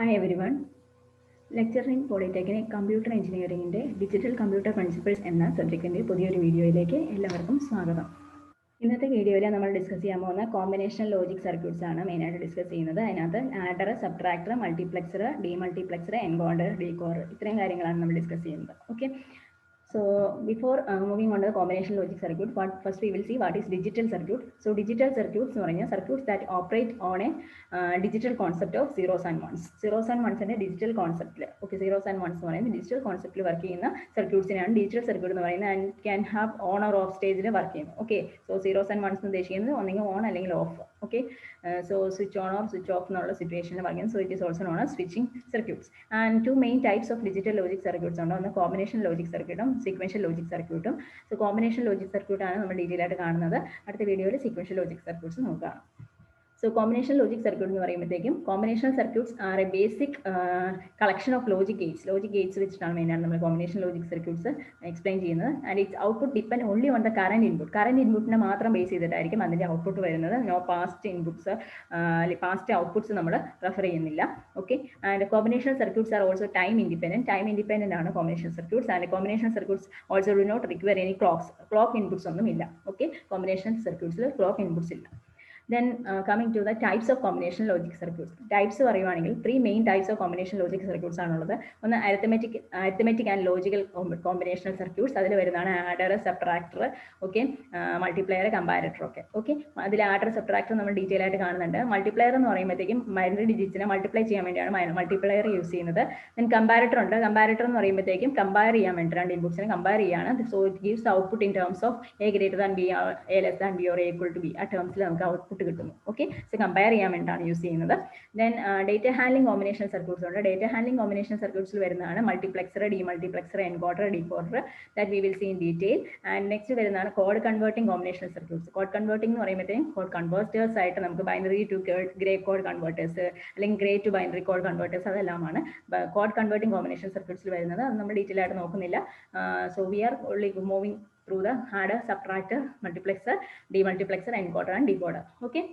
Hi everyone. Lecture in Polytechnic Computer Engineering Digital Computer Principles എന്ന സബ്ജക്റ്റിൻ്റെ പുതിയൊരു വീഡിയോയിലേക്ക് എല്ലാവർക്കും സ്വാഗതം. ഇന്നത്തെ വീഡിയോയിൽ നമ്മൾ ഡിസ്കസ് ചെയ്യാൻ പോകുന്ന കോമ്പിനേഷണൽ ലോജിക് സർക്യൂട്ട്സ് ആണ് മെയിനായിട്ട് ഡിസ്കസ് ചെയ്യുന്നത്. അതിനകത്ത് adder, subtractor, multiplexer, demultiplexer, encoder, decoder ഇത്രയും കാര്യങ്ങളാണ് നമ്മൾ ഡിസ്കസ് ചെയ്യുന്നത്. Okay. So before moving on to the combination logic circuit, first we will see what is digital circuit. So digital circuits എന്ന് പറഞ്ഞാൽ circuits that operate on a digital concept of zeros and ones. Zeros and ones ന്റെ digital concept. Okay, zeros and ones എന്ന് പറയുന്നത് digital concept work ചെയ്യുന്ന സർക്യൂട്ട്സിനെയാണ് digital circuit എന്ന് പറയുന്നത്. And can have on or off സ്റ്റേജിൽ work ചെയ്യുന്നു. Okay, so zeros and ones ഉദ്ദേശിക്കുന്നത് ഒന്നെങ്കിൽ ഓൺ അല്ലെങ്കിൽ of. Okay, so switch on or switch off എന്നുള്ള സിറ്റുവേഷനിൽ വർക്ക് ചെയ്യുന്നു. So it is also known as switching circuits. And two main types of digital logic circuits ഉണ്ട്. ഒന്ന് combination logic circuit sequential logic circuit. So combination logic circuit ആണ് നമ്മൾ detail ആയിട്ട് കാണുന്നത്. അടുത്ത വീഡിയോയിൽ sequential logic circuits നോക്കാം. So combination logic circuit എന്ന് പറയുമ്പോഴത്തേക്കും combination circuits are a basic collection of logic gates. Logic gates വെച്ചിട്ടാണ് മെയിനാണ് നമ്മൾ combination logic circuits എക്സ്പ്ലെയിൻ ചെയ്യുന്നത്. And its output depend only on the current input. Current inputനെ മാത്രം base ചെയ്തിട്ടായിരിക്കും അതിൻ്റെ output വരുന്നത്. No past inputs, past outputs നമ്മൾ refer ചെയ്യുന്നില്ല. Okay. And combination circuits are also time independent. Time independent ആണ് combination circuits. And combination circuits also do not require any clocks. Clock inputs ഒന്നും ഇല്ല. Okay. Combination circuitsൽ clock inputs ഇല്ല. Then coming to the types of combination logic circuits. Types പറയുവാണെങ്കിൽ three main types of combination logic circuits ആണുള്ളത്. ഒന്ന് arithmetic and logical combinational circuits. അതിൽ വരുന്നതാണ് adder, subtractor, okay, multiplier, comparator ഒക്കെ. Okay, അതിൽ adder, subtractor നമ്മൾ detail ആയിട്ട് കാണുന്നുണ്ട്. Multiplier എന്ന് പറയുമ്പോഴത്തേക്കും ബൈനറി ഡിജിറ്റ്സിനെ മൾട്ടിപ്ലൈ ചെയ്യാൻ വേണ്ടിയാണ് മൾട്ടിപ്ലയർ യൂസ് ചെയ്യുന്നത്. Then comparator ഉണ്ട്. Comparator എന്ന് പറയുമ്പോഴത്തേക്കും കമ്പയർ ചെയ്യാൻ വേണ്ടി രണ്ട് ഇൻപുട്സിനെ കമ്പയർ ചെയ്യാണ്. So it gives the output in terms of a greater than b, a less than b or a equal to b. ആ ടേംസിൽ നമുക്ക് ഔട്ട്പുട്ട് കിട്ടുന്നു. ഓക്കെ, സോ കമ്പയർ ചെയ്യാൻ വേണ്ടിയാണ് യൂസ് ചെയ്യുന്നത്. Then data handling combination circuits ഉണ്ട്. Data handling combination സർക്യൂട്ട്സിൽ വരുന്നതാണ് multiplexer, demultiplexer, encoder, decoder. That we will see in detail. And next വരുന്നതാണ് code converting combination circuits. Code converting എന്ന് പറയുമ്പോഴത്തേക്കും കോഡ് കൺവേർട്ടേഴ്സ് ആയിട്ട് നമുക്ക് binary to gray code converters അല്ലെങ്കിൽ gray to binary code converters അതെല്ലാമാണ് code converting combination സർക്യൂട്ട്സിൽ വരുന്നത്. അത് നമ്മൾ ഡീറ്റെയിൽ ആയിട്ട് നോക്കുന്നില്ല. So we are only moving through the adder, subtractor, multiplexer, demultiplexer, encoder and decoder. Okay,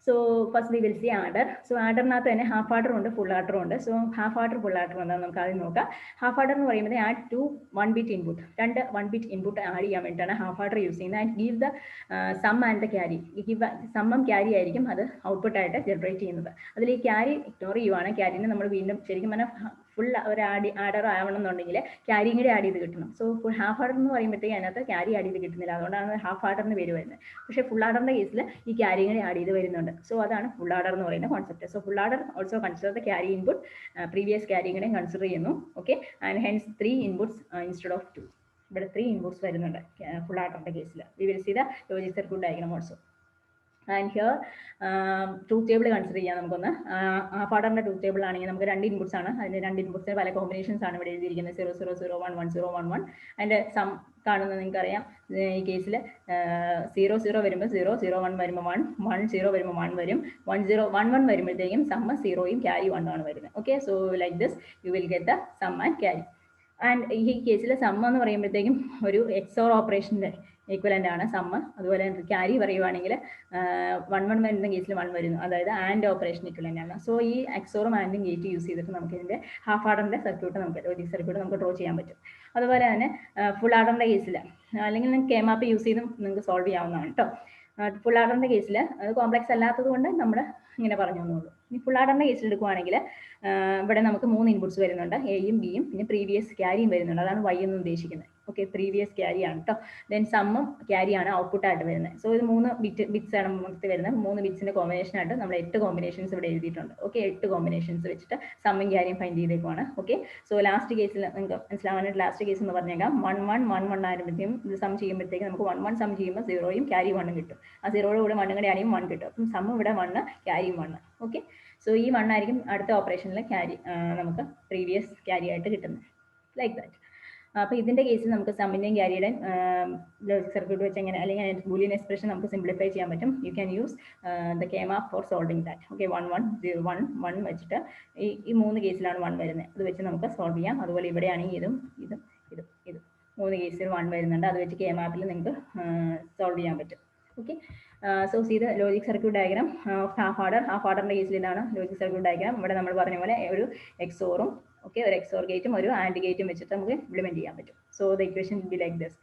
so first we will see adder. So adder nathu thane half adder undu, full adder undu. So half adder, full adder enna namukku adil nokka. Half adder nu parayumbode add to 1 bit input, രണ്ട് 1 bit input add ചെയ്യാൻ വേണ്ടിയാണ് half adder use ചെയ്യുന്നത്. And give the sum and the carry. give sum carry ആയിരിക്കും അത് output ആയിട്ട് generate ചെയ്യുന്നത്. അതിൽ ഈ ക്യാരി ഇഗ്നോർ ചെയ്യുവാണ്. ക്യാരിനെ നമ്മൾ വീണ്ടും ശരിക്കും പറഞ്ഞാൽ ഫുൾ ഒരു ആഡർ ആവണം എന്നുണ്ടെങ്കിൽ ക്യാരിയും കൂടി ആഡ് ചെയ്ത് കിട്ടണം. സോ ഫുൾ ഹാഫ് ആഡർ എന്ന് പറയുമ്പോഴത്തേക്ക് അതിനകത്ത് ക്യാരി ആഡ് ചെയ്ത് കിട്ടുന്നില്ല. അതുകൊണ്ടാണ് ഹാഫ് ആഡറിന് പേര് വരുന്നത്. പക്ഷേ ഫുൾ ആഡറിന്റെ കേസിൽ ഈ ക്യാരിയും കൂടി ആഡ് ചെയ്ത് വരുന്നുണ്ട്. സോ അതാണ് ഫുൾ ആഡർ എന്ന് പറയുന്ന concept. So full adder also consider the carry input, previous ക്യാരിയും കൂടെ കൺസിഡർ ചെയ്യുന്നു. Okay, and hence 3 inputs instead of 2. ഇവിടെ 3 ഇൻപുട്സ് വരുന്നുണ്ട് ഫുൾ ആഡറിന്റെ കേസിൽ. We will see the logic circuit diagram also. And here truth table consider ചെയ്യാം. നമുക്കൊന്ന് half ആഡറിന്റെ truth table ആണെങ്കിൽ നമുക്ക് രണ്ട് ഇൻപുട്സ് ആണ്. അതിന് രണ്ട് ഇൻപുട്സിന് പല കോമ്പിനേഷൻസ് ആണ് ഇവിടെ എഴുതിയിരിക്കുന്നത്. 0 0 0 1 1 0 1 1. അതിന്റെ സം കാണുന്നത് നിങ്ങൾക്കറിയാം. ഈ കേസിൽ 0 0 വരുമ്പോൾ 0, 0 1 വരുമ്പോൾ 1, 1 0 വരുമ്പോൾ 1 വരും, 1 0 1 1 വരുമ്പോഴത്തേക്കും സമ്മ് 0യും ക്യാരി 1 ആണ് വരുന്നത്. Okay, so like this you will get the sum and carry. And ഈ കേസിൽ സമ്മ് എന്ന് പറയുമ്പോഴത്തേക്കും ഒരു എക്സോർ ഓപ്പറേഷൻ്റെ ഈക്വലൻ്റ് ആണ് സമ്മ്. അതുപോലെ ക്യാരി പറയുവാണെങ്കിൽ 1 1 വരുന്ന കേസിൽ 1 വരുന്നു, അതായത് ആൻഡ് ഓപ്പറേഷൻ ഈക്വലൻ്റ് ആണ്. സോ ഈ എക്സോറും ആൻഡും ഗേറ്റ് യൂസ് ചെയ്തിട്ട് നമുക്ക് ഇതിൻ്റെ ഹാഫ് ആഡറിൻ്റെ സർക്യൂട്ട് നമുക്ക് ലോജിക് സർക്യൂട്ട് നമുക്ക് ഡ്രോ ചെയ്യാൻ പറ്റും. അതുപോലെ തന്നെ ഫുൾ ആഡറിൻ്റെ കേസിൽ അല്ലെങ്കിൽ നിങ്ങൾക്ക് കെ മാപ്പ് യൂസ് ചെയ്തും നിങ്ങൾക്ക് സോൾവ് ചെയ്യാവുന്നതാണ് കേട്ടോ. ഫുൾ ആഡറിൻ്റെ കേസിൽ അത് കോംപ്ലക്സ് അല്ലാത്തത് കൊണ്ട് നമ്മൾ ഇങ്ങനെ പറഞ്ഞു തന്നുള്ളൂ. ഈ ഫുൾ ആഡറിൻ്റെ കേസിൽ എടുക്കുവാണെങ്കിൽ ഇവിടെ നമുക്ക് 3 ഇൻപുട്സ് വരുന്നുണ്ട്, എയും ബിയും പിന്നെ പ്രീവിയസ് ക്യാരിയും വരുന്നുണ്ട്. അതാണ് വൈ എന്ന് ഉദ്ദേശിക്കുന്നത്. ഓക്കെ, പ്രീവിയസ് ക്യാരി ആണ് കേട്ടോ. ദെൻ സമ്മും ക്യാരിയാണ് ഔട്ട്പുട്ടായിട്ട് വരുന്നത്. സോ ഇത് 3 ബിറ്റ്സ് ആണ് നമുക്ക് വരുന്നത്. 3 ബിറ്റ്സിൻ്റെ കോമ്പിനേഷൻ ആയിട്ട് നമ്മൾ 8 കോമ്പിനേഷൻസ് ഇവിടെ എഴുതിയിട്ടുണ്ട്. ഓക്കെ, 8 കോമ്പിനേഷൻസ് വെച്ചിട്ട് സമ്മും ക്യാരിയും ഫൈൻഡ് ചെയ്തേക്കുവാണ്. ഓക്കെ, സോ ലാസ്റ്റ് കേസിൽ നിങ്ങൾക്ക് മനസ്സിലാവാനായിട്ട് ലാസ്റ്റ് കേസ് എന്ന് പറഞ്ഞേക്കാം 1 1 1 1 ആയിരുമ്പോഴത്തേക്കും ഇത് സം ചെയ്യുമ്പോഴത്തേക്ക് നമുക്ക് 1 1 സം ചെയ്യുമ്പോൾ 0യും ക്യാരി 1ഉം കിട്ടും. ആ 0യുടെ കൂടെ 1 കൂടെ ആണെങ്കിൽ 1 കിട്ടും. അപ്പം സമ്മ് ഇവിടെ 1, ക്യാരിയും 1. ഓക്കെ, സോ ഈ 1 ആയിരിക്കും അടുത്ത ഓപ്പറേഷനിൽ ക്യാരി നമുക്ക് പ്രീവിയസ് ക്യാരി ആയിട്ട് കിട്ടുന്നത്. Like that. അപ്പോൾ ഇതിൻ്റെ കേസിൽ നമുക്ക് സമ്മിൻ്റെയും ക്യാരിയുടെയും ലോജിക് സർക്യൂട്ട് വെച്ച് എങ്ങനെ അല്ലെങ്കിൽ ബൂലിയൻ എക്സ്പ്രഷൻ നമുക്ക് സിംപ്ലിഫൈ ചെയ്യാൻ പറ്റും. You can use the K map four solving that. Okay, 1 1 0 1 1 വെച്ചിട്ട് ഈ 3 കേസിലാണ് 1 വരുന്നത്. അത് വെച്ച് നമുക്ക് സോൾവ് ചെയ്യാം. അതുപോലെ ഇവിടെയാണെങ്കിൽ ഇതും 3 കേസിൽ 1 വരുന്നുണ്ട്. അത് വെച്ച് കെ മാപ്പിൽ നിങ്ങൾക്ക് സോൾവ് ചെയ്യാൻ പറ്റും. Okay, so see the logic circuit diagram of half order. Half order കേസിൽ ഇതാണ് ലോജിക് സർക്യൂട്ട് ഡയഗ്രാം. ഇവിടെ നമ്മൾ പറഞ്ഞ പോലെ ഒരു എക്സോറും ഒരു എക്സോർ ഗേറ്റും ഒരു ആൻഡ് ഗേറ്റും വെച്ചിട്ട് നമുക്ക് ഇംപ്ലിമെന്റ് ചെയ്യാൻ പറ്റും. So the equation will be like this.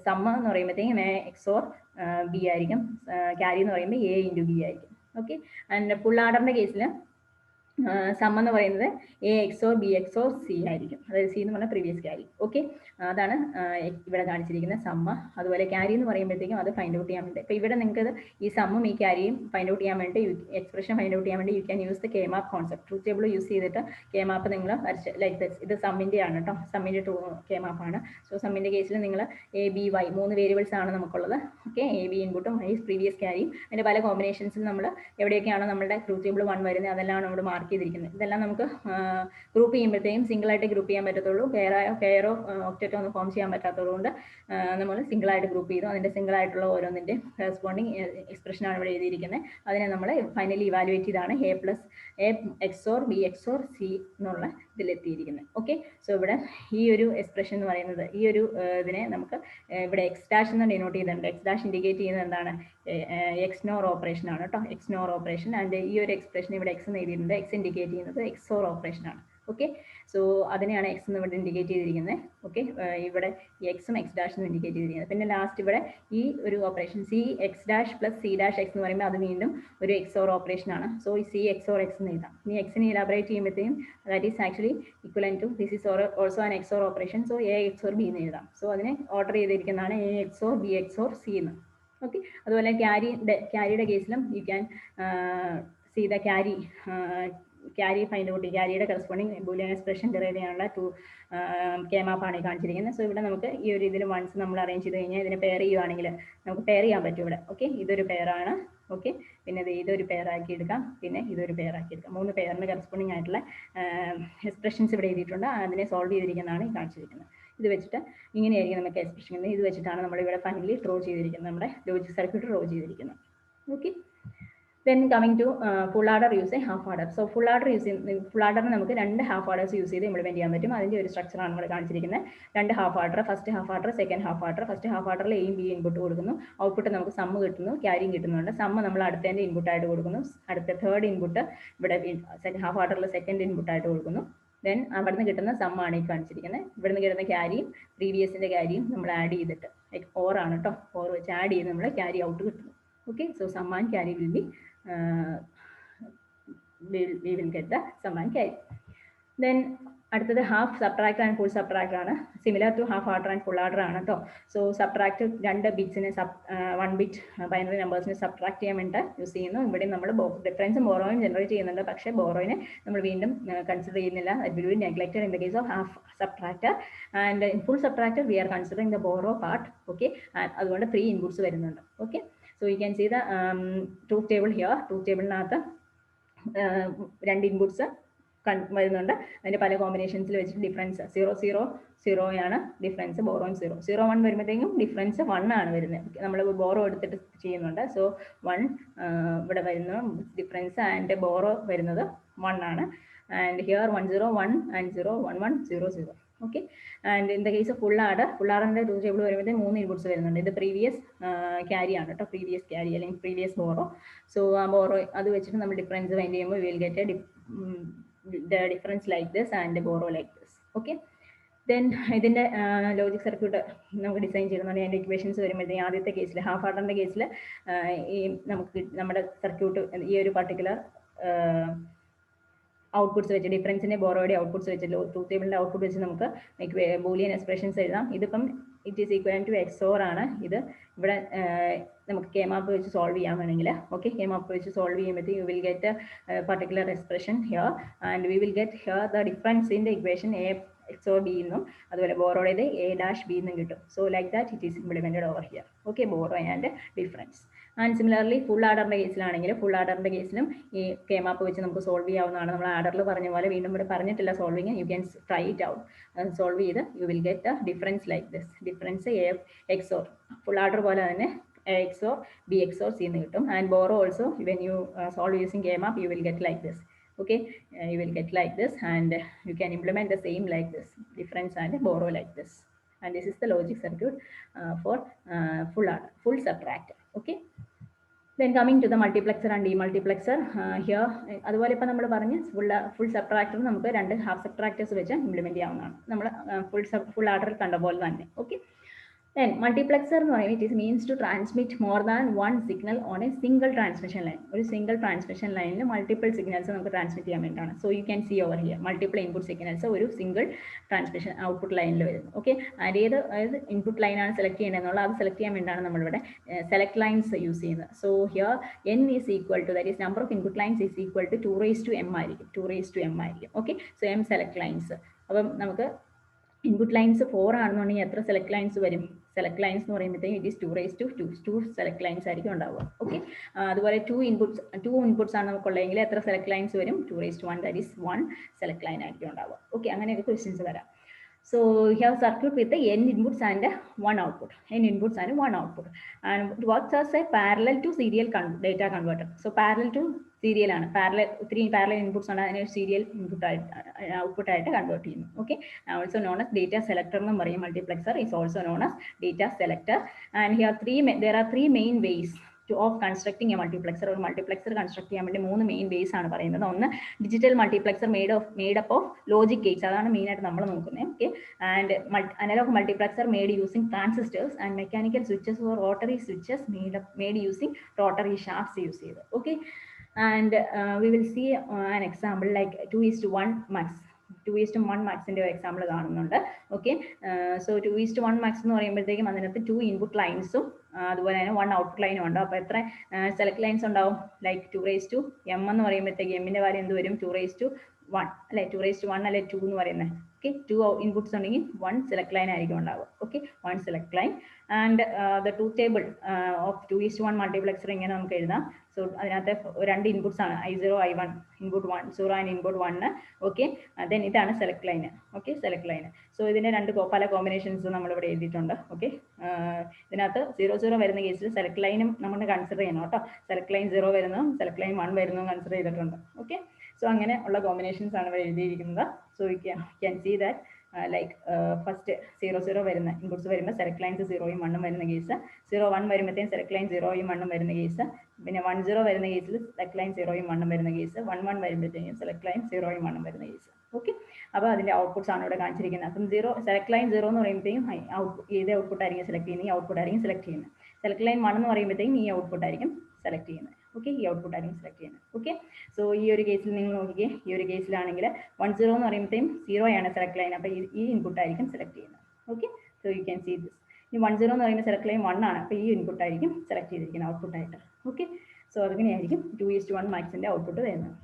Sum എന്ന് പറയുമ്പോഴത്തേക്കും എക്സോർ ബി ആയിരിക്കും, ക്യാരി എന്ന് പറയുമ്പോൾ എ ഇൻറ്റു ബി ആയിരിക്കും. ഓക്കെ, ആൻഡ് ഫുൾ ആർഡറിന്റെ കേസിൽ സം എന്ന് പറയുന്നത് A XOR B XOR C ആയിരിക്കും. അതായത് സി എന്ന് പറഞ്ഞാൽ പ്രീവിയസ് ക്യാരി. ഓക്കെ, അതാണ് ഇവിടെ കാണിച്ചിരിക്കുന്ന സമ്മ. അതുപോലെ ക്യാരി എന്ന് പറയുമ്പോഴത്തേക്കും അത് ഫൈൻഡ് ഔട്ട് ചെയ്യാൻ വേണ്ടി, ഇപ്പോൾ ഇവിടെ നിങ്ങൾക്ക് ഈ സമ്മും ഈ ക്യാരിയും ഫൈൻഡ് ഔട്ട് ചെയ്യാൻ വേണ്ടി, എക്സ്പ്രഷൻ ഫൈൻഡ് ഔട്ട് ചെയ്യാൻ വേണ്ടി you can use the K map concept. Truth table use ചെയ്തിട്ട് കെ മാപ്പ് നിങ്ങൾ വരച്ച് ലൈക്ക് ദിസ്. ഇത് സമ്മിൻ്റെ ആണ് കേട്ടോ, സമ്മിൻ്റെ കെ മാപ്പാണ്. സോ സമ്മിൻ്റെ കേസിൽ നിങ്ങൾ എ ബി വൈ 3 വേരിയബിൾസ് ആണ് നമുക്കുള്ളത്. ഓക്കെ, എ ബി ഇൻപുട്ടും വൈ പ്രീവിയസ് ക്യാരിയും, അതിൻ്റെ പല കോമ്പിനേഷൻസിൽ നമ്മൾ എവിടെയൊക്കെയാണ് നമ്മുടെ ട്രൂത്ത് ടേബിൾ 1 വരുന്നത് അതെല്ലാം നമ്മൾ മാർക്ക് ചെയ്തിരിക്കുന്നത്. ഇതെല്ലാം നമുക്ക് ഗ്രൂപ്പ് ചെയ്യുമ്പോഴത്തേക്കും സിംഗിളായിട്ട് ഗ്രൂപ്പ് ചെയ്യാൻ പറ്റത്തുള്ളൂ. പെയറോ ഒക്റ്ററ്റോ ഒന്നും ഫോം ചെയ്യാൻ പറ്റാത്തതുകൊണ്ട് നമ്മൾ സിംഗിളായിട്ട് ഗ്രൂപ്പ് ചെയ്തു. അതിൻ്റെ സിംഗിളായിട്ടുള്ള ഓരോന്നിൻ്റെ കറസ്പോണ്ടിങ് എക്സ്പ്രഷനാണ് ഇവിടെ എഴുതിയിരിക്കുന്നത്. അതിനെ നമ്മൾ ഫൈനലി ഇവാലുവേറ്റ് ചെയ്താണ് A plus A XOR B XOR C എന്നുള്ള ഇതിലെത്തിയിരിക്കുന്നത്. ഓക്കെ, സോ ഇവിടെ ഈ ഒരു എക്സ്പ്രഷൻ എന്ന് പറയുന്നത്, ഈ ഒരു ഇതിനെ നമുക്ക് ഇവിടെ എക്സ് ഡാഷ് എന്ന് ഡിനോട്ട് ചെയ്തിട്ടുണ്ട്. എക്സ് ഡാഷ് ഇൻഡിക്കേറ്റ് ചെയ്യുന്നത് എന്താണ്? എക്സ് നോർ ഓപ്പറേഷൻ ആണ് കേട്ടോ, എക്സ് നോർ ഓപ്പറേഷൻ. ആൻഡ് ഈ ഒരു എക്സ്പ്രഷൻ ഇവിടെ എക്സ് എന്ന് എഴുതിയിട്ടുണ്ട്. എക്സ് ഇൻഡിക്കേറ്റ് ചെയ്യുന്നത് എക്സോർ ഓപ്പറേഷൻ ആണ്. ഓക്കെ, സോ അതിനെയാണ് എക്സ് എന്ന് ഇവിടെ ഇൻഡിക്കേറ്റ് ചെയ്തിരിക്കുന്നത്. ഓക്കെ, ഇവിടെ എക്സും എക്സ് ഡാഷും ഇൻഡിക്കേറ്റ് ചെയ്തിരിക്കുന്നത്. പിന്നെ ലാസ്റ്റ് ഇവിടെ ഈ ഒരു operation C X dash plus C dash X എന്ന് പറയുമ്പോൾ അത് വീണ്ടും ഒരു എക്സോർ ഓപ്പറേഷൻ ആണ്. സോ ഈ സി എക്സോർ എക്സ് എന്ന് എഴുതാം. ഇനി എക്സിനെ ഇലാബറേറ്റ് ചെയ്യുമ്പോഴത്തേക്കും that is actually equivalent to this is also an XOR operation. So A XOR B എന്ന് എഴുതാം. സോ അതിനെ ഓർഡർ ചെയ്തിരിക്കുന്നതാണ് A XOR B XOR C എന്ന്. ഓക്കെ, അതുപോലെ ക്യാരിയുടെ കേസിലും you can see the carry find out, ക്യാരിയുടെ corresponding Boolean expression derive ചെയ്യാനുള്ള K മാപ്പാണ് ഈ കാണിച്ചിരിക്കുന്നത്. സോ ഇവിടെ നമുക്ക് ഈ ഒരു ഇതിൽ വൺസ് നമ്മൾ അറേഞ്ച് ചെയ്ത് കഴിഞ്ഞാൽ ഇതിനെ പെയർ ചെയ്യുവാണെങ്കിൽ നമുക്ക് പെയർ ചെയ്യാൻ പറ്റും ഇവിടെ. ഓക്കെ, ഇതൊരു പെയറാണ്. ഓക്കെ, പിന്നെ ഇതൊരു പെയറാക്കി എടുക്കാം, പിന്നെ ഇതൊരു പെയറാക്കി എടുക്കാം. 3 പെയറിന് കറസ്പോണ്ടിങ് ആയിട്ടുള്ള എക്സ്പ്രഷൻസ് ഇവിടെ എഴുതിയിട്ടുണ്ട്. അതിനെ സോൾവ് ചെയ്തിരിക്കുന്നതാണ് ഈ കാണിച്ചിരിക്കുന്നത്. ഇത് വെച്ചിട്ട് ഇങ്ങനെയായിരിക്കും നമുക്ക് എക്സ്പ്രഷൻ. ഇത് വെച്ചിട്ടാണ് നമ്മൾ ഇവിടെ ഫൈനലി ഡ്രോ ചെയ്തിരിക്കുന്നത്, നമ്മുടെ ലോജിക് സർക്യൂട്ട് ഡ്രോ ചെയ്തിരിക്കുന്നത്. Okay, then coming to full order use half order. So full order നമുക്ക് 2 ഹാഫ് ഓർഡേഴ്സ് യൂസ് ചെയ്ത് ഇംപ്ലിമെന്റ് ചെയ്യാൻ പറ്റും. അതിന്റെ ഒരു സ്ട്രക്ചറാണ് ഇവിടെ കാണിച്ചിരിക്കുന്നത്. 2 half order, first half order, second half order. First half ഓർഡറിൽ എയും ബി ഇൻപുട്ട് കൊടുക്കുന്നു. ഔട്ട്പുട്ട് നമുക്ക് സമ്മ് കിട്ടുന്നു, ക്യാരിയും കിട്ടുന്നുണ്ട്. സമ്മ് നമ്മൾ അടുത്തതിന്റെ ഇൻപുട്ട് ആയിട്ട് കൊടുക്കുന്നു. അടുത്ത തേർഡ് ഇൻപുട്ട് ഇവിടെ സെക്കൻഡ് ഹാഫ് ഓർഡറിൽ സെക്കൻഡ് ഇൻപുട്ട് ആയിട്ട് കൊടുക്കുന്നു. ദെൻ അവിടുന്ന് കിട്ടുന്ന സമ്മാണ് ഈ കാണിച്ചിരിക്കുന്നത്. ഇവിടുന്ന് കിട്ടുന്ന ക്യാരിയും പ്രീവിയസിന്റെ ക്യാരിയും നമ്മൾ ആഡ് ചെയ്തിട്ട് ഓർ ആണ് കേട്ടോ, ഓർ വെച്ച് ആഡ് ചെയ്ത് നമ്മൾ ക്യാരി ഔട്ട് കിട്ടുന്നു. Okay, so sum and carry will be we will get the sum and carry. Then അടുത്തത് half subtractor and full subtractor ആണ്. Similar to half order and full order ആണ് കേട്ടോ. So subtract 2 ബിറ്റ്സിനെ 1 bit binary നമ്പേഴ്സിനെ subtract ചെയ്യാൻ വേണ്ടി use ചെയ്യുന്നു. ഇവിടെ നമ്മൾ ഡിഫറൻസും ബോറോയും ജനറേറ്റ് ചെയ്യുന്നുണ്ട്. പക്ഷേ ബോറോയിനെ നമ്മൾ വീണ്ടും കൺസിഡർ ചെയ്യുന്നില്ല. It will be neglected in the case of half subtractor. And in full subtractor we are considering the borrow part. Okay, അതുകൊണ്ട് 3 ഇൻപുട്സ് വരുന്നുണ്ട്. Okay, so you can see the truth table here. Truth ടേബിളിനകത്ത് 2 inputs വരുന്നുണ്ട്. അതിൻ്റെ പല കോമ്പിനേഷൻസിൽ വെച്ചിട്ട് difference 0 0 0 ആണ് difference, ബോറോയും 0 0 1 വരുമ്പോഴത്തേക്കും difference 1 ആണ് വരുന്നത്. നമ്മൾ ബോറോ എടുത്തിട്ട് ചെയ്യുന്നുണ്ട്. സോ 1 ഇവിടെ വരുന്നു ഡിഫറൻസ്, ആൻഡ് ബോറോ വരുന്നത് 1 ആണ്. And here 1 0 1 and 0 1 1 0 0. Okay, and in the case of full ആർഡറിൻ്റെ ട്രൂത്ത് ടേബിൾ വരുമ്പോഴത്തേക്കും 3 ഇൻപുട്സ് വരുന്നുണ്ട്. ഇത് പ്രീവിയസ് ക്യാരി ആണ് കേട്ടോ, പ്രീവിയസ് ക്യാരി അല്ലെങ്കിൽ പ്രീവിയസ് ബോറോ. സോ ആ ബോറോ അത് വെച്ചിട്ട് നമ്മൾ ഡിഫറൻസ് ഫൈൻഡ് ചെയ്യുമ്പോൾ will get the difference like this and borrow like this. Okay, then ഇതിൻ്റെ ലോജിക് സർക്യൂട്ട് നമുക്ക് ഡിസൈൻ ചെയ്യണമെന്നുണ്ടെങ്കിൽ അതിൻ്റെ ഇക്വേഷൻസ് വരുമ്പോഴത്തേക്കും ആദ്യത്തെ കേസിൽ ഹാഫ് ഓർഡറിൻ്റെ കേസിൽ ഈ നമുക്ക് നമ്മുടെ സർക്യൂട്ട് ഈ ഒരു പർട്ടിക്കുലർ ഔട്ട്പുട്ട്സ് വെച്ച് ഡിഫറൻസിൻ്റെ ബോറോയുടെ ഔട്ട്പുട്ട്സ് വെച്ച് ട്രൂത്ത് ടേബിളിൻ്റെ ഔട്ട്പുട്ട് വെച്ച് നമുക്ക് ബൂലിയൻ എക്സ്പ്രഷൻസ് എഴുതാം. ഇതിപ്പം it is equal to XOR ആണ്. ഇത് ഇവിടെ നമുക്ക് കെ മാപ്പ് വെച്ച് സോൾവ് ചെയ്യാൻ വേണമെങ്കിൽ ഓക്കെ, കെ മാപ്പ് വെച്ച് സോൾവ് ചെയ്യുമ്പോഴത്തേക്ക് you will get particular expression here and we will get here the difference in the equation A XOR B എന്നും അതുപോലെ ബോറോയുടേത് എ ഡാഷ് ബി എന്നും കിട്ടും. So like that it is implemented over here. Okay, borrow and difference. And similarly full ആർഡറിൻ്റെ കേസിലാണെങ്കിൽ full ആർഡറിൻ്റെ കേസിലും ഈ കെ മാപ്പ് വെച്ച് നമുക്ക് സോൾവ് ചെയ്യാവുന്നതാണ്. നമ്മൾ ആർഡറിൽ പറഞ്ഞ പോലെ വീണ്ടും ഇവിടെ പറഞ്ഞിട്ടില്ല solving. You can try it out. Solve ചെയ്ത് you will get a difference like this. Difference A XOR full order പോലെ തന്നെ എക്സോർ ബി എക്സോർ സി എന്ന് കിട്ടും. And borrow also when you solve using K map you will get like this. Okay, you will get like this, and you can implement the same like this, difference and borrow like this. And this is the logic circuit for full subtractor. Okay. Then coming to the multiplexer and demultiplexer, here അതുപോലെ ഇപ്പോൾ നമ്മൾ പറഞ്ഞ് full subtractor നമുക്ക് രണ്ട് half സബ്ട്രാക്ടേഴ്സ് വെച്ച് implement ചെയ്യാവുന്നതാണ്. നമ്മൾ full ആർഡറിൽ കണ്ട പോലെ തന്നെ. ഓക്കെ. Then multiplexer എന്ന് പറയുന്നത് it means to transmit more than one signal on a single transmission line. ഒരു സിംഗിൾ ട്രാൻസ്മിഷൻ ലൈനിൽ മൾട്ടിപ്പിൾ സിഗ്നൽസ് നമുക്ക് ട്രാൻസ്മിറ്റ് ചെയ്യാൻ വേണ്ടിയിട്ടാണ്. So you can see over here multiple input signals ഒരു സിംഗിൾ ട്രാൻസ്മിഷൻ ഔട്ട്പുട്ട് ലൈനിൽ വരുന്നു. ഓക്കെ. അതായത് input ലൈനാണ് സെലക്ട് ചെയ്യേണ്ടതെന്നുള്ള അത് സെലക്ട് ചെയ്യാൻ വേണ്ടിയാണ് നമ്മളിവിടെ സെലക്ട് ലൈൻസ് യൂസ് ചെയ്യുന്നത്. So here n is equal to that is number of input lines is equal to 2m ആയിരിക്കും. 2m ആയിരിക്കും. Okay. So m select lines. അപ്പം നമുക്ക് ഇൻപുട്ട് ലൈൻസ് 4 ആണെന്നുണ്ടെങ്കിൽ എത്ര സെലക്ട് ലൈൻസ് വരും? സെലക്ട് ലൈൻസ് എന്ന് പറയുമ്പോഴത്തേക്കും ഇറ്റ് ഈസ് 2 സെലക്ട് ലൈൻസ് ആയിരിക്കും ഉണ്ടാവുക. ഓക്കെ. അതുപോലെ 2 ഇൻപുട്സ് ആണ് നമുക്കുള്ളതെങ്കിൽ എത്ര സെലക്ട് ലൈൻസ് വരും? 2:1 ദാറ്റ് ഈസ് 1 സെലക്ട് ലൈൻ ആയിരിക്കും ഉണ്ടാവുക. ഓക്കെ. അങ്ങനെയൊക്കെ ക്വസ്റ്റ്യൻസ് വരാം. So you have circuit with the n inputs and one output. N inputs and one output. And it works as a parallel to serial data converter. So parallel to serial ആണ്. Three parallel inputs ആണ് അതിനെ serial input output ആയിട്ട് convert ചെയ്യുന്നു. Okay. Also known as data selector എന്നും പറയും. Multiplexer is also known as data selector. And here there are three main ways of constructing a multiplexer. ഒരു multiplexer construct ചെയ്യാൻ വേണ്ടി 3 main ways ആണ് പറയുന്നത്. ഒന്ന് digital multiplexer made up of logic gates, അതാണ് main ആയിട്ട് നമ്മൾ നോക്കുന്നത്. Okay. And analog multiplexer made using transistors and mechanical switches or rotary switches made using rotary shafts use ചെയ്ത്. Okay. And we will see an example like 2:1 max. 2:1 മാക്സിൻ്റെ ഒരു example കാണുന്നുണ്ട്. Okay. So 2:1 max എന്ന് പറയുമ്പോഴത്തേക്കും അതിനകത്ത് 2 input ലൈൻസും അതുപോലെ തന്നെ 1 output ലൈനും ഉണ്ടാവും. അപ്പോൾ എത്ര സെലക്ട് ലൈൻസ് ഉണ്ടാവും? ലൈക്ക് 2:m എന്ന് പറയുമ്പോഴത്തേക്ക് എമ്മിൻ്റെ വാല്യൂ എന്ത് വരും? 2:1 അല്ലെ? 2:1 അല്ലെ 2 എന്ന് പറയുന്നത്. ഓക്കെ. 2 ഇൻപുട്സ് ഉണ്ടെങ്കിൽ 1 സെലക്ട് ലൈൻ ആയിരിക്കും ഉണ്ടാവുക. Okay. 1 select line. And the truth table of 2:1 multiplexer ഇങ്ങനെ നമുക്ക് എഴുതാം. സോ അതിനകത്ത് 2 ഇൻപുട്സ് ആണ്, I0 I1, input 0 and input 1. Okay. Then ഇതാണ് select line. Okay. Select line. So ഇതിൻ്റെ പല കോമ്പിനേഷൻസ് നമ്മളിവിടെ എഴുതിയിട്ടുണ്ട്. ഓക്കെ. ഇതിനകത്ത് 0 വരുന്ന കേസിൽ സെലക്ട് ലൈനും നമ്മൾ കൺസിഡർ ചെയ്യണം കേട്ടോ. സെലക്ട് ലൈൻ 0 വരുന്നതും സെലക്ട് ലൈൻ 1 വരുന്നതും കൺസിഡർ ചെയ്തിട്ടുണ്ട്. ഓക്കെ. സോ അങ്ങനെ ഉള്ള കോമ്പിനേഷൻസ് ആണ് ഇവിടെ എഴുതിയിരിക്കുന്നത്. So you can see that like first 0 വരുന്ന ഇൻപുട്സ് വരുമ്പോൾ സെലക്ട് ലൈൻസ് 0യും 1ഉം വരുന്ന കേസ്, 0:1 വരുമ്പോഴത്തേക്കും സെലക്ട് ലൈൻ 0യും 1ഉം വരുന്ന കേസ്, പിന്നെ 1:0 വരുന്ന കേസിൽ സെലക്ട് ലൈൻ 0യും 1ഉം വരുന്ന കേസ്, 1:1 വരുമ്പോഴത്തേക്കും സെലക്ട് ലൈൻ 0യും 1ഉം വരുന്ന കേസ്. ഓക്കെ. അപ്പോൾ അതിൻ്റെ ഔട്ട്പുട്ട്സ് ആണ് ഇവിടെ കാണിച്ചിരിക്കുന്നത്. അപ്പം സെലക്ട് ലൈൻ 0 എന്ന് പറയുമ്പോഴത്തേക്കും ഏത് ഔട്ട്പുട്ട് ആയിരിക്കും സെലക്ട് ചെയ്യുന്നത്? ഈ ഔട്ട്പുട്ട് ആയിരിക്കും സെലക്ട് ചെയ്യുന്നത്. സെലക്ട് ലൈൻ 1 എന്ന് പറയുമ്പോഴത്തേക്കും ഈ ഔട്ട്പുട്ട് ആയിരിക്കും സെലക്ട് ചെയ്യുന്നത്. ഓക്കെ. ഈ ഔട്ട്പുട്ട് ആയിരിക്കും സെലക്ട് ചെയ്യുന്നത്. ഓക്കെ. സോ ഈ ഒരു കേസിൽ നിങ്ങൾ നോക്കിക്കേ, ഈ ഒരു കേസിലാണെങ്കിൽ 10 എന്ന് പറയുമ്പോഴത്തേക്കും 0 ആണ് സെലക്ട് ലൈൻ. അപ്പോൾ ഈ ഇൻപുട്ട് ആയിരിക്കും സെലക്ട് ചെയ്യുന്നത്. Okay. So you can see this. ഈ 10 എന്ന് പറയുമ്പോൾ സെലക്ട് ലൈൻ 1 ആണ്. അപ്പോൾ ഈ ഇൻപുട്ട് ആയിരിക്കും സെലക്ട് ചെയ്തിരിക്കുന്നത് ഔട്ട്പുട്ടായിട്ട്. ഓക്കെ. സോ അതിങ്ങനെയായിരിക്കും 2:1 മാക്സിൻ്റെ ഔട്ട്പുട്ട് വരുന്നത്.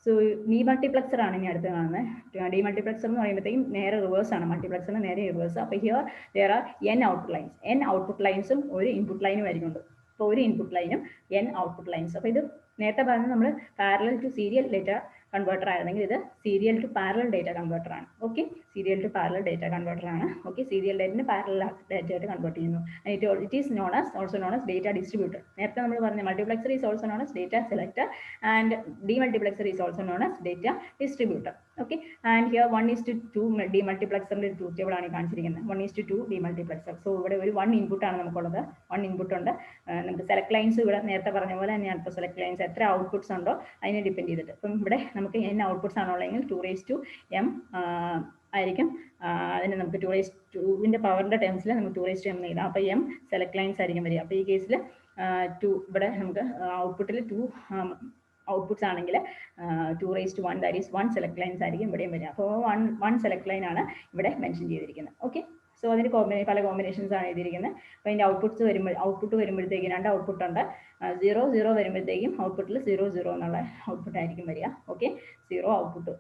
സോ ഡീമൾട്ടിപ്ലെക്സർ ആണ് ഇനി അടുത്ത് കാണുന്നത്. ഡീമൾട്ടിപ്ലെക്സർ എന്ന് പറയുമ്പോഴത്തേക്കും നേരെ റിവേഴ്സ് ആണ്. മൾട്ടിപ്ലെക്സറിന് നേരെ റിവേഴ്സ്. അപ്പോൾ here there are n output lines. n output ലൈൻസും ഒരു ഇൻപുട്ട് ലൈനും ആയിരിക്കും. അപ്പോൾ ഒരു ഇൻപുട്ട് ലൈനും n ഔട്ട്പുട്ട് ലൈൻസ്. അപ്പോൾ ഇത് നേരത്തെ പറഞ്ഞത് നമ്മൾ parallel to serial data converter ആയിരുന്നെങ്കിൽ ഇത് serial to parallel data converter ആണ്. Okay. Serial to parallel data converter ആണ്. ഓക്കെ. സീരിയൽ ഡേറ്റിന് പാരലൽ ഡേറ്റ ആയിട്ട് കൺവേർട്ട് ചെയ്യുന്നു. It is also known as data distributor. നേരത്തെ നമ്മൾ പറഞ്ഞ multiplexer is also known as data selector and demultiplexer is also known as data distributor. Okay. And here 1:2 ഡീമൾട്ടിപ്ലെക്സറിൻ്റെ truth table ആണ് കാണിച്ചിരിക്കുന്നത്. 1:2 ഡീമൾട്ടിപ്ലെക്സർ. So ഇവിടെ ഒരു 1 ഇൻപുട്ട് ആണ് നമുക്കുള്ളത്. 1 ഇൻപുട്ട് ഉണ്ട്. നമുക്ക് സെലക്ട് ലൈൻസ് ഇവിടെ നേരത്തെ പറഞ്ഞ പോലെ തന്നെയാണ്. ഇപ്പോൾ സെലക്ട് ലൈൻസ് എത്ര ഔട്ട്പുട്ട്സ് ഉണ്ടോ അതിനെ ഡിപ്പെൻഡ് ചെയ്തിട്ട്. ഇപ്പം ഇവിടെ നമുക്ക് n ഔട്ട്പുട്ട്സ് ആണുള്ളതെങ്കിൽ 2:m ആയിരിക്കും. അതിന് നമുക്ക് 2:2ൻ്റെ പവറിൻ്റെ ടേംസിൽ നമുക്ക് 2:m എഴുതാം. അപ്പോൾ m സെലക്ട് ലൈൻസ് ആയിരിക്കും വരിക. അപ്പോൾ ഈ കേസിൽ 2 ഇവിടെ നമുക്ക് ഔട്ട്പുട്ടിൽ 2 ഔട്ട്പുട്ട്സ് ആണെങ്കിൽ 2:1 ദാറ്റ് ഈസ് 1 സെലക്ട് ലൈൻസ് ആയിരിക്കും ഇവിടെയും വരിക. അപ്പോൾ 1 സെലക്ട് ലൈൻ ആണ് ഇവിടെ മെൻഷൻ ചെയ്തിരിക്കുന്നത്. ഓക്കെ. സോ അതിന് പല കോമ്പിനേഷൻസ് ആണ് എഴുതിയിരിക്കുന്നത്. അപ്പോൾ അതിൻ്റെ ഔട്ട്പുട്ട് വരുമ്പോഴത്തേക്കും 2 ഔട്ട്പുട്ട് ഉണ്ട്. 0 വരുമ്പോഴത്തേക്കും ഔട്ട്പുട്ടിൽ 0 എന്നുള്ള ഔട്ട്പുട്ട് ആയിരിക്കും വരിക. ഓക്കെ. 0 ഔട്ട്പുട്ട്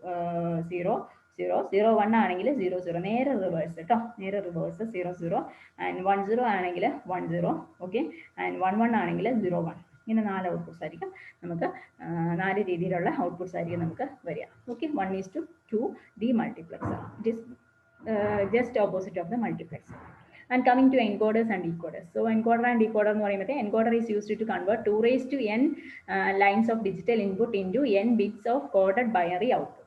0:1 ആണെങ്കിൽ 0 നേരെ റിവേഴ്സ് കേട്ടോ. നേരെ റിവേഴ്സ് 0 ആൻഡ് 10 ആണെങ്കിൽ 10. ഓക്കെ. ആൻഡ് 11 ആണെങ്കിൽ 01. ഇങ്ങനെ 4 ഔട്ട്പുട്ട്സ് ആയിരിക്കും നമുക്ക് 4 രീതിയിലുള്ള ഔട്ട്പുട്ട്സ് ആയിരിക്കും നമുക്ക് വരിക. Okay. 1:2 demultiplexer. It is just opposite of the multiplexer. And coming to encoders and decoders. So encoder and decoder എന്ന് പറയുമ്പോൾ encoder is used to convert 2:n lines of digital input into n bits of coded binary output.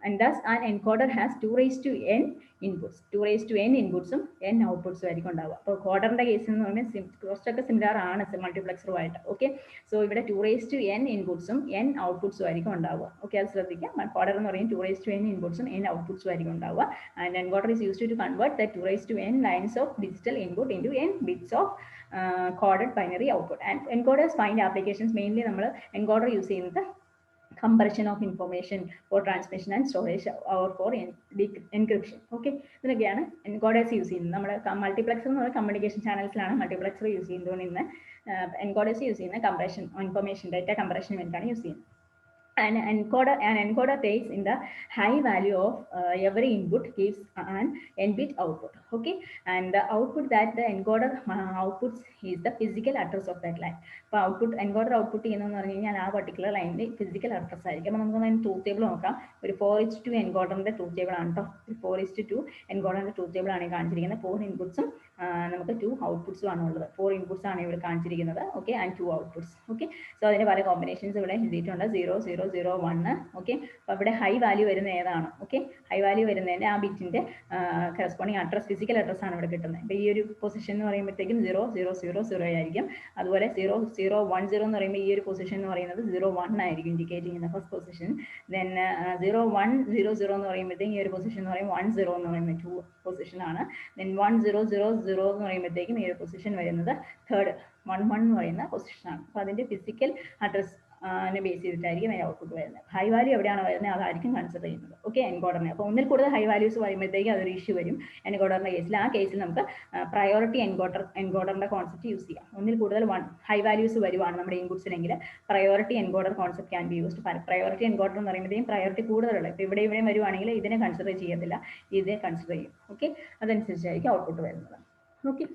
and thus an encoder has 2 raised to n inputs. 2 raised to n ഇൻപുട്സും n ഔട്ട്പുട്സും ആയിരിക്കും ഉണ്ടാവുക. അപ്പോൾ കോഡറിന്റെ case എന്ന് പറയുമ്പോൾ കുറച്ചൊക്കെ similar ആണ് മൾട്ടിപ്ലക്സറുമായിട്ട്. Okay, so ഇവിടെ 2 raised to n ഇൻപുട്സും n ഔട്ട്പുട്സും ആയിരിക്കും ഉണ്ടാവുക. ഓക്കെ, അത് ശ്രദ്ധിക്കുക. കോഡർ എന്ന് പറയുന്നത് 2 raised to n ഇൻപുട്സും n ഔട്ട്പുട്സും ആയിരിക്കും ഉണ്ടാവുക. And encoder is used to convert the 2 raised to n lines of digital input into n bits of coded binary output. And encoders find applications mainly നമ്മൾ encoder use ചെയ്യുന്നത് compression of information for transmission and storage or for encryption. Okay, ഇതിനൊക്കെയാണ് encoders use ചെയ്യുന്നത്. നമ്മൾ multiplexer എന്ന് പറയുന്ന communication ചാനൽസിലാണ് multiplexer use ചെയ്യുന്നത്. ഇന്ന് encoders use ചെയ്യുന്ന compression information data കംപ്രഷന് വേണ്ടിയിട്ടാണ് യൂസ് ചെയ്യുന്നത്. An encoder takes in the high value of every input gives an n-bit output. Okay, and the output that the encoder outputs is the physical address of that line. അപ്പോൾ output encoder output ചെയ്യുന്നതെന്ന് പറഞ്ഞു കഴിഞ്ഞാൽ ആ particular ലൈനിൻ്റെ physical address ആയിരിക്കും. അപ്പോൾ നമുക്ക് അതിന് ട്രൂത്ത് ടേബിൾ നോക്കാം. ഒരു 4:2 എൻകോഡറിൻ്റെ ട്രൂത്ത് ടേബിൾ ആണ് കേട്ടോ. 4:2 എൻകോഡറിൻ്റെ ട്രൂത്ത് ടേബിൾ ആണ് കാണിച്ചിരിക്കുന്നത്. 4 ഇൻപുട്സും നമുക്ക് 2 ഔട്ട്പുട്സും ആണ് ഉള്ളത്. 4 ഇൻപുട്സ് ആണ് ഇവിടെ കാണിച്ചിരിക്കുന്നത്. Okay, and 2 outputs. Okay, so അതിൻ്റെ പല കോമ്പിനേഷൻസ് ഇവിടെ എഴുതിയിട്ടുണ്ട്. 0 0 0 1. ഓക്കെ, അപ്പോൾ ഇവിടെ ഹൈ വാല്യൂ വരുന്ന ഏതാണ്? ഓക്കെ, ഹൈ വാല്യൂ വരുന്നതിൻ്റെ ആ ബിറ്റിൻ്റെ കറസ്പോണ്ടിങ് അഡ്രസ് ഫിസിക്കൽ അഡ്രസ് ആണ് ഇവിടെ കിട്ടുന്നത്. ഇപ്പോൾ ഈ ഒരു പൊസിഷൻ എന്ന് പറയുമ്പോഴത്തേക്കും 0 0 0 0 ആയിരിക്കും. അതുപോലെ 0 0 1 0 എന്ന് പറയുമ്പോൾ ഈ ഒരു പൊസിഷൻ എന്ന് പറയുന്നത് 0 1 ആയിരിക്കും ഇൻഡിക്കേറ്റ് ചെയ്യുന്ന ഫസ്റ്റ് പൊസിഷൻ. ദെൻ 0 1 0 0 എന്ന് പറയുമ്പോഴത്തേക്കും ഈ ഒരു പൊസിഷൻ എന്ന് പറയുമ്പോൾ 1 0 എന്ന് പറയുന്നത് 2 പൊസിഷൻ ആണ്. ദെൻ 1 0 0 0 എന്ന് പറയുമ്പോഴത്തേക്കും ഈ ഒരു പൊസിഷൻ വരുന്നത് തേർഡ് 1 1 എന്ന് പറയുന്ന പൊസിഷനാണ്. അപ്പോൾ അതിൻ്റെ ഫിസിക്കൽ അഡ്രസ് ബേസ് ചെയ്തിട്ടായിരിക്കും അതിന് ഔട്ട്പുട്ട് വരുന്നത്. ഹൈ വാല്യൂ എവിടെയാണ് വരുന്നത് അതായിരിക്കും കൺസിഡർ ചെയ്യുന്നത്. ഓക്കെ, എൻകോഡറിന്. അപ്പോൾ ഒന്നിൽ കൂടുതൽ ഹൈ വാല്യൂസ് വരുമ്പോഴത്തേക്കും അതൊരു ഇഷ്യൂ വരും എൻകോഡറിൻ്റെ കേസിൽ. ആ കേസിൽ നമുക്ക് പ്രയോറിറ്റി എൻകോഡറിൻ്റെ കോൺസെപ്റ്റ് യൂസ് ചെയ്യാം. ഒന്നിൽ കൂടുതൽ ഹൈ വാല്യൂസ് വരുവാണ് നമ്മുടെ ഇൻപുട്സിനെങ്കിൽ priority encoder concept can be used. Priority encoder എന്ന് പറയുമ്പോഴത്തേക്കും പ്രയോറിറ്റി കൂടുതലുള്ള ഇപ്പോൾ ഇവിടെയും വരുവാണെങ്കിൽ ഇതിനെ കൺസിഡർ ചെയ്യത്തില്ല, ഇതിനെ കൺസിഡർ ചെയ്യും. ഓക്കെ, അതനുസരിച്ചായിരിക്കും ഔട്ട്പുട്ട് വരുന്നത്. Okay,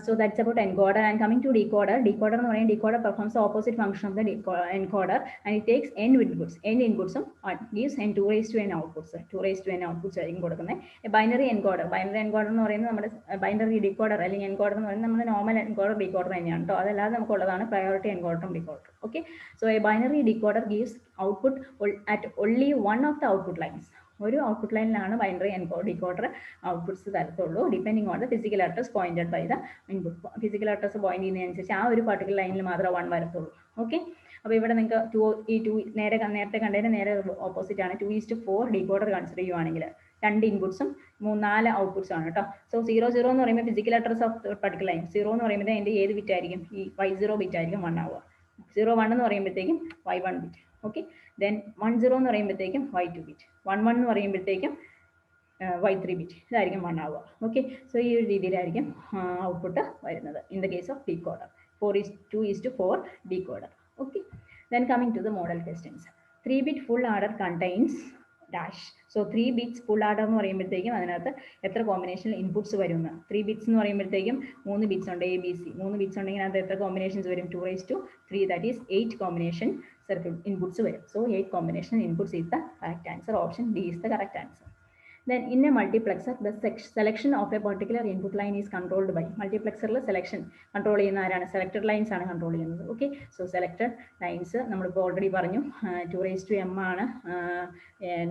so that's about encoder. And coming to decoder, decoder performs the opposite function of the encoder, and it takes n inputs, gives n 2 raised to n outputs. 2 raised to n outputs ആയിരിക്കും കൊടുക്കുന്നത്. Binary encoder എന്ന് പറയുന്നത് നമ്മുടെ binary decoder അല്ലെങ്കിൽ encoder എന്ന് പറയുന്നത് നമ്മുടെ normal encoder decoder തന്നെയാണ് കേട്ടോ. അതല്ലാതെ നമുക്കുള്ളതാണ് പ്രയോറിറ്റി എൻകോഡറും decoder. Okay, so a binary decoder gives output at only one of the output lines. ഒരു ഔട്ട്പുട്ട് ലൈനിലാണ് ബൈനറി ഡീകോഡർ ഔട്ട്പുട്ട്സ് തരത്തുള്ളൂ, depending on the physical address pointed by the input. Physical address point ചെയ്യുന്നതനുസരിച്ച് ആ ഒരു particular ലൈനിൽ മാത്രമേ 1 വരത്തുള്ളൂ. Okay, അപ്പോൾ ഇവിടെ നിങ്ങൾക്ക് 2 നേരത്തെ കണ്ടതിന് നേരെ ഓപ്പോസിറ്റ് ആണ്. 2:4 ഡീകോഡർ കൺസിഡർ ചെയ്യുവാണെങ്കിൽ 2 ഇൻപുട്സും 4 ഔട്ട്പുട്സും ആണ് കേട്ടോ. സോ 0 0 എന്ന് പറയുമ്പോൾ physical address of particular line. 0 എന്ന് പറയുമ്പോൾ അതിൻ്റെ ഏത് ബിറ്റ് ആയിരിക്കും? ഈ y0 ബിറ്റ് ആയിരിക്കും 1 ആവുക. 0 1 എന്ന് പറയുമ്പോഴത്തേക്കും y1 ബിറ്റ്. ഓക്കെ, ദെൻ 1 0 എന്ന് പറയുമ്പോഴത്തേക്കും y2 ബിറ്റ്. 1 1 എന്ന് പറയുമ്പോഴത്തേക്കും y3 ബിറ്റ്. ഇതായിരിക്കും 1 ആവുക. ഓക്കെ, സോ ഈ ഒരു രീതിയിലായിരിക്കും ഔട്ട്പുട്ട് വരുന്നത് in the case of decoder. 2:4 decoder. Okay, then coming to the model questions. 3-bit full adder contains dash. So 3 bits full adder എന്ന് പറയുമ്പോഴത്തേക്കും അതിനകത്ത് എത്ര കോമ്പിനേഷനിൽ ഇൻപുട്സ് വരുന്ന 3 bits എന്ന് പറയുമ്പോഴത്തേക്കും 3 ബിറ്റ്സ് ഉണ്ട്. ABC 3 ബിറ്റ്സ് ഉണ്ടെങ്കിൽ അത് എത്ര കോമ്പിനേഷൻസ് വരും? 2:3, that is 8 combination circuit inputs വരും. So 8 combination inputs is the correct answer. Option D is the correct answer. Then in a multiplexer, the selection of a particular input line is controlled by multiplexer selection control ചെയ്യുന്ന ആരാണ്? Selected lines ആണ് control ചെയ്യുന്നത്. Okay, so selected lines നമ്മളിപ്പോൾ already പറഞ്ഞു 2:m ആണ്.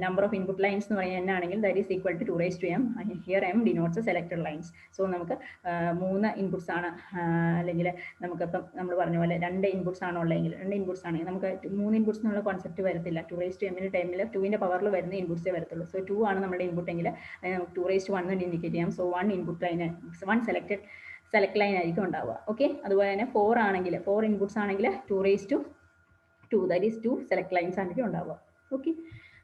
Number of input lines എന്ന് പറയുന്നത് n ആണെങ്കിൽ that is equal to 2:m. Here m denotes the selected lines. So നമുക്ക് 3 ഇൻപുട്സ് ആണ്, അല്ലെങ്കിൽ നമുക്കിപ്പം നമ്മൾ പറഞ്ഞ പോലെ 2 ഇൻപുട്സ് ആണോ ഉള്ളതെങ്കിൽ 2 ഇൻപുട്സ് ആണെങ്കിൽ നമുക്ക് 3 ഇൻപുട്സ് എന്നുള്ള കോൺസെപ്റ്റ് വരത്തില്ല. 2:m ടൈമിൽ 2ന്റെ പവറിൽ വരുന്ന ഇൻപുട്സേ വരത്തുള്ളൂ. സോ 2 ആണ് നമ്മുടെ ഇൻപുട്ട് എങ്കിൽ അതിന് നമുക്ക് 2:1 എന്ന് ഇൻഡിക്കേറ്റ് ചെയ്യാം. So 1 input line 1 select line ആയിരിക്കും ഉണ്ടാവുക. ഓക്കെ, അതുപോലെ തന്നെ 4 ആണെങ്കിൽ 4 ഇൻപുട്സ് ആണെങ്കിൽ 2:2 that is 2 സെലക്ട് ലൈൻസ് ആയിരിക്കും ഉണ്ടാവുക. Okay,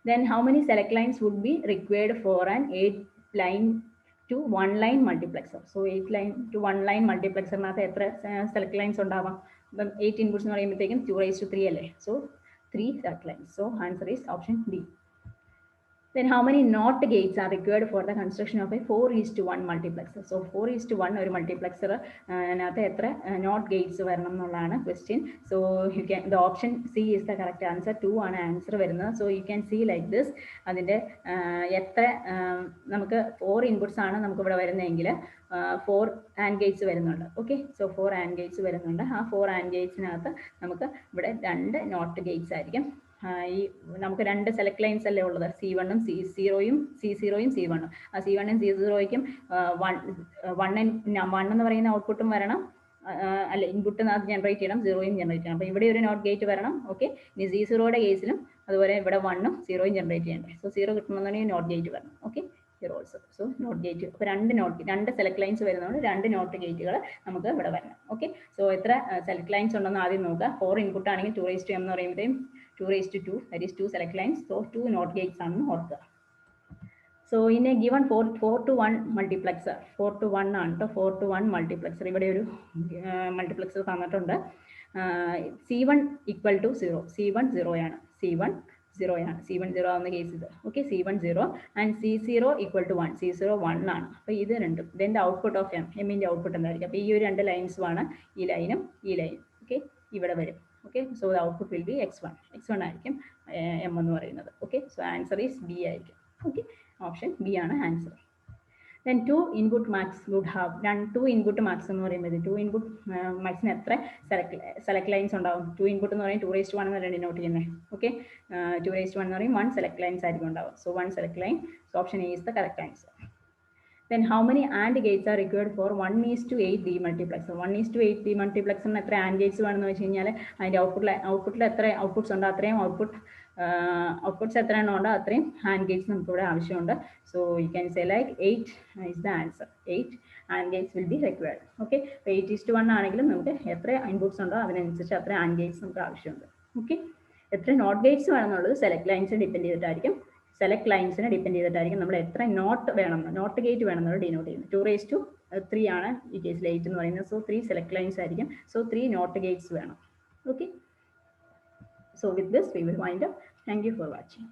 then how many select lines would be required for an 8 line to 1 line multiplexer? So 8 line to 1 line multiplexറിനകത്ത് എത്ര സെലക്ട് ലൈൻസ് ഉണ്ടാവാം? 8 ഇൻപുട്സ് എന്ന് പറയുമ്പോഴത്തേക്കും 2:3 അല്ലേ? So 3 select lines. So answer is option D. Then how many NOT gates are required for the construction of a 4:1 multiplexer? So 4:1 ഒരു multiplexer അതിനകത്ത് എത്ര NOT gates വരണം എന്നുള്ളതാണ് question. So you can the option C is the correct answer. 2 ആണ് answer വരുന്നത്. So you can see like this. അതിൻ്റെ എത്ര നമുക്ക് 4 ഇൻപുട്സ് ആണ് നമുക്കിവിടെ വരുന്നതെങ്കിൽ 4 ആൻഡ് ഗേറ്റ്സ് വരുന്നുണ്ട്. ഓക്കെ, സോ 4 ആൻഡ് ഗേറ്റ്സ് വരുന്നുണ്ട്. ആ 4 ആൻഡ് ഗേറ്റ്സിനകത്ത് നമുക്ക് ഇവിടെ 2 NOT ഗേറ്റ്സ് ആയിരിക്കും ഈ നമുക്ക് രണ്ട് സെലക്ട് ലൈൻസ് അല്ലേ ഉള്ളത്, C1ഉം C0യും C1ഉം. ആ C1ഉം C0യ്ക്കും 1 എന്ന് പറയുന്ന ഔട്ട്പുട്ടും വരണം, അല്ല ഇൻപുട്ട് ജനറേറ്റ് ചെയ്യണം, 0യും ജനറേറ്റ് ചെയ്യണം. അപ്പോൾ ഇവിടെ ഒരു നോട്ട് ഗേറ്റ് വരണം. ഓക്കെ, ഇനി C0യുടെ കേസിലും അതുപോലെ ഇവിടെ 1ഉം 0യും ജനറേറ്റ് ചെയ്യണ്ടേ. സോ 0 കിട്ടണമെന്നുണ്ടെങ്കിൽ നോട്ട് ഗേറ്റ് വരണം. Okay, here also. So not gate, അപ്പോൾ രണ്ട് സെലക്ട് ലൈൻസ് വരുന്നതുകൊണ്ട് രണ്ട് നോട്ട് ഗേറ്റുകൾ നമുക്ക് ഇവിടെ വരണം. ഓക്കെ, സോ എത്ര സെലക്ട് ലൈൻസ് ഉണ്ടെന്ന് ആദ്യം നോക്കുക. 4 ഇൻപുട്ട് ആണെങ്കിൽ 2m എന്ന് പറയുമ്പോഴത്തേക്കും 2/2, that is 2 select lines. So 2 NOT gates ആണെന്ന് ഓർക്കുക. So in a given 4 to 1 multiplexer, 4 to 1 ആണ് കേട്ടോ, 4 to 1 multiplexer, ഇവിടെ ഒരു മൾട്ടിപ്ലക്സർ തന്നിട്ടുണ്ട്. C1 equal to 0, C1 0 ആണ്, C1 0 ആവുന്ന കേസ് ഇത്. Okay, C1 0 and C0 equal to 1, C0 1 ആണ്. അപ്പോൾ ഇത് രണ്ടും ഇതിൻ്റെ ഔട്ട്പുട്ട് ഓഫ് എമ്മിൻ്റെ ഔട്ട്പുട്ട് എന്തായിരിക്കും? അപ്പോൾ ഈ ഒരു രണ്ട് ലൈൻസുമാണ്, ഈ ലൈനും ഈ ലൈനും. ഓക്കെ, ഇവിടെ വരും. Okay, so the output will be x1 ആയിരിക്കും m എന്ന് പറയുന്നത്. Okay, so answer is B ആയിരിക്കും. Okay, option B ആണ് answer. Then 2 input max would have 2 input max എന്ന് പറയുമ്പോൾ 2 input maxന് എത്ര സെലക്ട് ലൈൻസ് ഉണ്ടാവും? 2 input എന്ന് പറയുമ്പോൾ 2/1 എന്നല്ലേ ഡിനോട്ട് ചെയ്യുന്നത്. ഓക്കെ, 2/1 എന്ന് പറയുമ്പോൾ 1 സെലക്ട് ലൈൻസ് ആയിരിക്കും ഉണ്ടാവും. So 1 select line. So option A is the correct answer. Then how many AND gates are required for 1:8 demultiplexer? 1:8 demultiplexer എത്ര AND gates വേണമെന്ന് വെച്ച് കഴിഞ്ഞാൽ അതിൻ്റെ ഔട്ട്പുട്ടിൽ എത്ര ഔട്ട്പുട്ട്സ് ഉണ്ടോ അത്രയും ഔട്ട്പുട്ട്സ് എത്ര എണ്ണം ഉണ്ടോ അത്രയും AND gates നമുക്ക് ഇവിടെ ആവശ്യമുണ്ട്. So you can say like 8 is the answer. 8 AND gates will be required. Okay, 8:1 ആണെങ്കിലും നമുക്ക് എത്ര ഇൻപുട്ട്സ് ഉണ്ടോ അതിനനുസരിച്ച് അത്ര AND gates നമുക്ക് ആവശ്യമുണ്ട്. ഓക്കെ, എത്ര നോട്ട് ഗേറ്റ്സ് വേണമെന്നുള്ളത് സെലക്ട് ലൈൻസ് ഡിപ്പെൻഡ് ചെയ്തിട്ടായിരിക്കും. സെലക്ട് ലൈൻസിനെ ഡിപ്പെൻഡ് ചെയ്തിട്ടായിരിക്കും നമ്മൾ എത്ര നോട്ട് ഗേറ്റ് വേണമെന്നുള്ളത് ഡിനോട്ട് ചെയ്യുന്നത്. 2/3 ആണ് ഈ കേസിൽ 8 എന്ന് പറയുന്നത്. സോ 3 സെലക്ട് ലൈൻസ് ആയിരിക്കും. സോ 3 നോട്ട് ഗേറ്റ്സ് വേണം. Okay, so with this we will wind up. Thank you for watching.